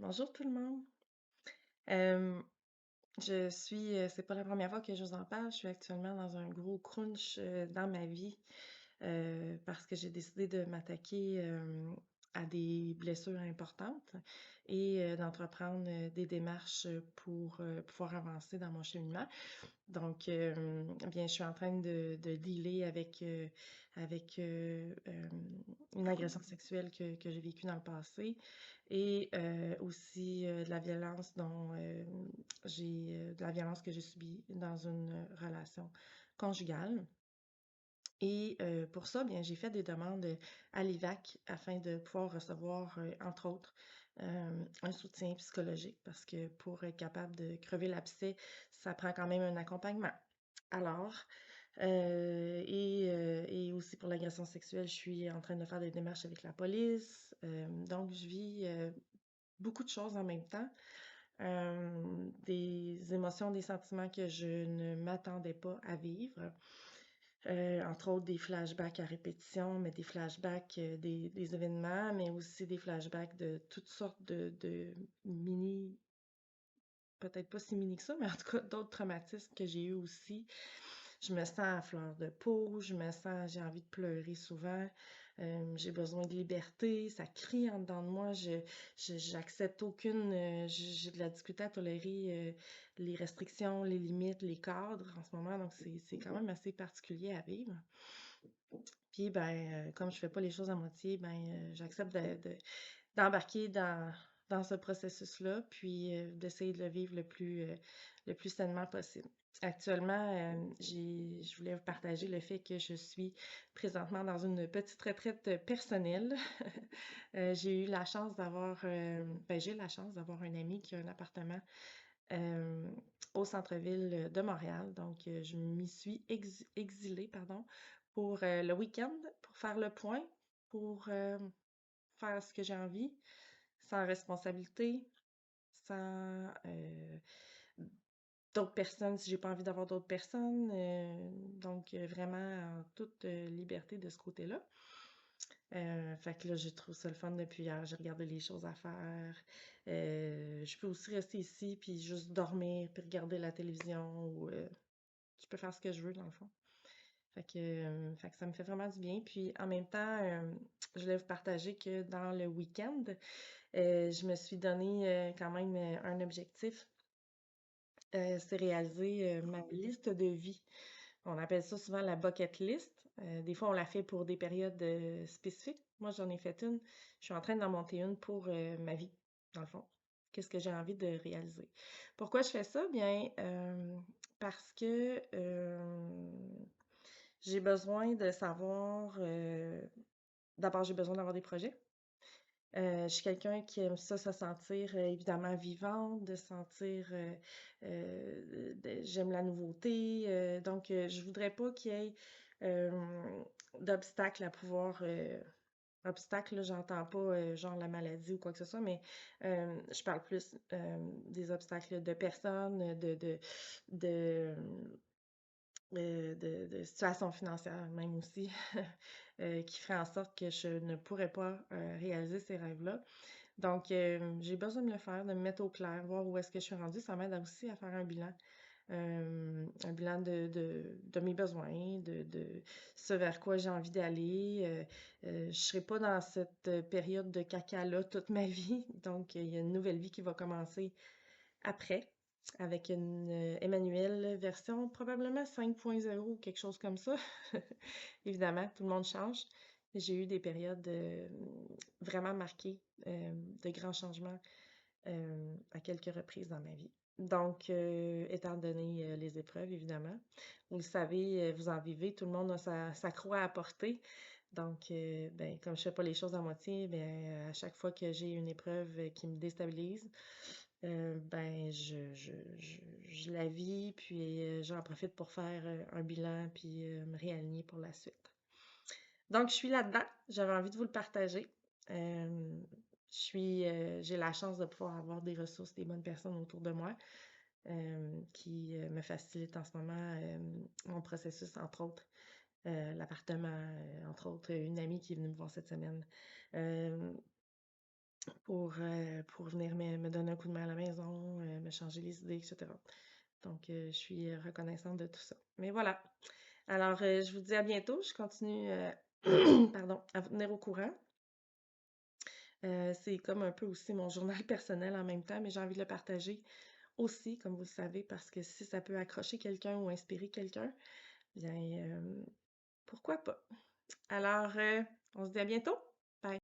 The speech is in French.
Bonjour tout le monde. C'est pas la première fois que je vous en parle. Je suis actuellement dans un gros crunch dans ma vie parce que j'ai décidé de m'attaquer à des blessures importantes et d'entreprendre des démarches pour pouvoir avancer dans mon cheminement. Donc, bien, je suis en train de dealer avec une agression sexuelle que j'ai vécue dans le passé et aussi de la violence de la violence que j'ai subie dans une relation conjugale. Et pour ça, bien, j'ai fait des demandes à l'IVAC afin de pouvoir recevoir, entre autres, un soutien psychologique parce que pour être capable de crever l'abcès, ça prend quand même un accompagnement. Alors, et aussi pour l'agression sexuelle, je suis en train de faire des démarches avec la police. Donc, je vis beaucoup de choses en même temps. Des émotions, des sentiments que je ne m'attendais pas à vivre. Entre autres des flashbacks à répétition, mais des flashbacks des événements, mais aussi des flashbacks de toutes sortes de mini, peut-être pas si mini que ça, mais en tout cas d'autres traumatismes que j'ai eu aussi. Je me sens à fleur de peau, j'ai envie de pleurer souvent, j'ai besoin de liberté, ça crie en dedans de moi, j'accepte aucune, j'ai de la difficulté à tolérer les restrictions, les limites, les cadres en ce moment, donc c'est quand même assez particulier à vivre. Puis ben, comme je fais pas les choses à moitié, ben, j'accepte d'embarquer dans ce processus-là, puis d'essayer de le vivre le plus sainement possible. Actuellement, je voulais vous partager le fait que je suis présentement dans une petite retraite personnelle. J'ai eu la chance j'ai la chance d'avoir un ami qui a un appartement euh, au centre-ville de Montréal. Donc, je m'y suis exilée, pardon, pour le week-end, pour faire le point, pour faire ce que j'ai envie, sans responsabilité, sans d'autres personnes si j'ai pas envie d'avoir d'autres personnes. Donc, vraiment en toute liberté de ce côté-là. Fait que là, j'ai trouvé ça le fun depuis hier. J'ai regardé les choses à faire. Je peux aussi rester ici puis juste dormir puis regarder la télévision ou je peux faire ce que je veux dans le fond. Fait que ça me fait vraiment du bien. Puis en même temps, je voulais vous partager que dans le week-end, je me suis donné quand même un objectif. C'est réaliser ma liste de vie. On appelle ça souvent la bucket list. Des fois, on la fait pour des périodes spécifiques. Moi, j'en ai fait une. Je suis en train d'en monter une pour ma vie, dans le fond. Qu'est-ce que j'ai envie de réaliser? Pourquoi je fais ça? Bien, parce que j'ai besoin de savoir. D'abord, j'ai besoin d'avoir des projets. Je suis quelqu'un qui aime ça, se sentir évidemment vivante, de sentir, j'aime la nouveauté, donc je voudrais pas qu'il y ait d'obstacles à pouvoir, obstacles, là, j'entends pas genre la maladie ou quoi que ce soit, mais je parle plus des obstacles de personnes, de, de situation financière même aussi, qui ferait en sorte que je ne pourrais pas réaliser ces rêves-là. Donc, j'ai besoin de le faire, de me mettre au clair, voir où est-ce que je suis rendue. Ça m'aide aussi à faire un bilan de mes besoins, de ce vers quoi j'ai envie d'aller. Je ne serai pas dans cette période de caca-là toute ma vie. Donc, il y a une nouvelle vie qui va commencer après, avec une Emmanuel version probablement 5.0 ou quelque chose comme ça. Évidemment, tout le monde change. J'ai eu des périodes vraiment marquées de grands changements à quelques reprises dans ma vie. Donc, étant donné les épreuves, évidemment, vous le savez, vous en vivez, tout le monde a sa croix à porter. Donc, ben, comme je fais pas les choses à moitié, ben, à chaque fois que j'ai une épreuve qui me déstabilise, ben, je la vis, puis j'en profite pour faire un bilan, puis me réaligner pour la suite. Donc, je suis là-dedans. J'avais envie de vous le partager. J'ai la chance de pouvoir avoir des ressources, des bonnes personnes autour de moi qui me facilitent en ce moment mon processus, entre autres. L'appartement, entre autres, une amie qui est venue me voir cette semaine. Euh, pour venir me donner un coup de main à la maison, me changer les idées, etc. Donc, je suis reconnaissante de tout ça. Mais voilà. Alors, je vous dis à bientôt. Je continue, pardon, à vous tenir au courant. C'est comme un peu aussi mon journal personnel en même temps, mais j'ai envie de le partager aussi, comme vous le savez, parce que si ça peut accrocher quelqu'un ou inspirer quelqu'un, bien, pourquoi pas? Alors, on se dit à bientôt!